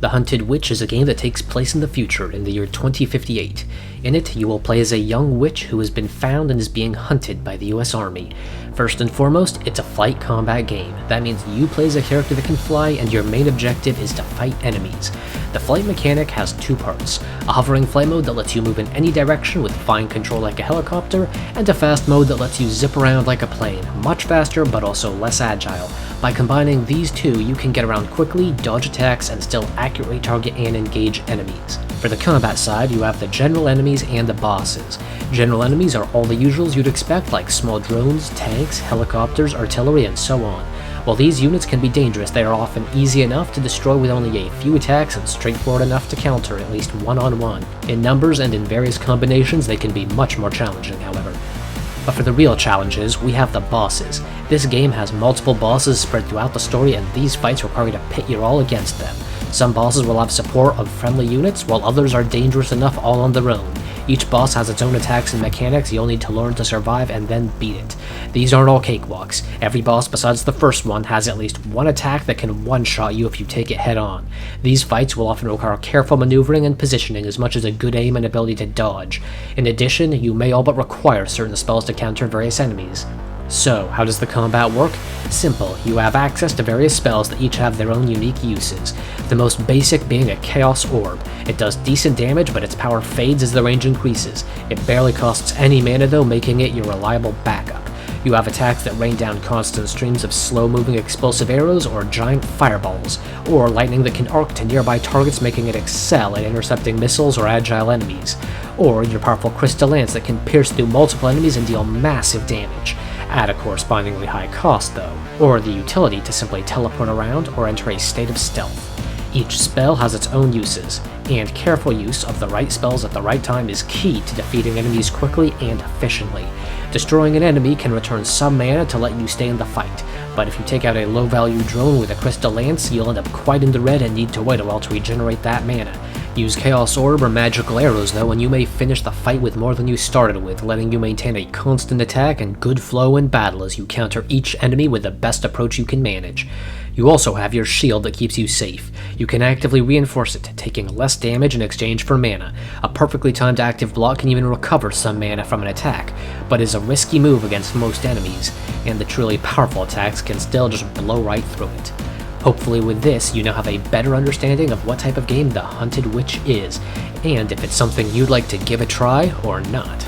The Hunted Witch is a game that takes place in the future, in the year 2058. In it, you will play as a young witch who has been found and is being hunted by the US Army. First and foremost, it's a flight combat game. That means you play as a character that can fly, and your main objective is to fight enemies. The flight mechanic has two parts: a hovering flight mode that lets you move in any direction with fine control like a helicopter, and a fast mode that lets you zip around like a plane, much faster but also less agile. By combining these two, you can get around quickly, dodge attacks, and still accurately target and engage enemies. For the combat side, you have the general enemies and the bosses. General enemies are all the usuals you'd expect, like small drones, tanks, helicopters, artillery, and so on. While these units can be dangerous, they are often easy enough to destroy with only a few attacks and straightforward enough to counter, at least one-on-one. In numbers and in various combinations, they can be much more challenging, however. But for the real challenges, we have the bosses. This game has multiple bosses spread throughout the story, and these fights require you to pit your all against them. Some bosses will have support of friendly units, while others are dangerous enough all on their own. Each boss has its own attacks and mechanics you'll need to learn to survive and then beat it. These aren't all cakewalks. Every boss besides the first one has at least one attack that can one-shot you if you take it head-on. These fights will often require careful maneuvering and positioning as much as a good aim and ability to dodge. In addition, you may all but require certain spells to counter various enemies. So, how does the combat work? Simple. You have access to various spells that each have their own unique uses. The most basic being a Chaos Orb. It does decent damage, but its power fades as the range increases. It barely costs any mana though, making it your reliable backup. You have attacks that rain down constant streams of slow-moving explosive arrows or giant fireballs, or lightning that can arc to nearby targets, making it excel at intercepting missiles or agile enemies, or your powerful Crystal Lance that can pierce through multiple enemies and deal massive damage, at a correspondingly high cost though, or the utility to simply teleport around or enter a state of stealth. Each spell has its own uses, and careful use of the right spells at the right time is key to defeating enemies quickly and efficiently. Destroying an enemy can return some mana to let you stay in the fight, but if you take out a low-value drone with a Crystal Lance, you'll end up quite in the red and need to wait a while to regenerate that mana. Use Chaos Orb or magical arrows though, and you may finish the fight with more than you started with, letting you maintain a constant attack and good flow in battle as you counter each enemy with the best approach you can manage. You also have your shield that keeps you safe. You can actively reinforce it, taking less damage in exchange for mana. A perfectly timed active block can even recover some mana from an attack, but is a risky move against most enemies, and the truly powerful attacks can still just blow right through it. Hopefully with this, you now have a better understanding of what type of game The Hunted Witch is, and if it's something you'd like to give a try or not.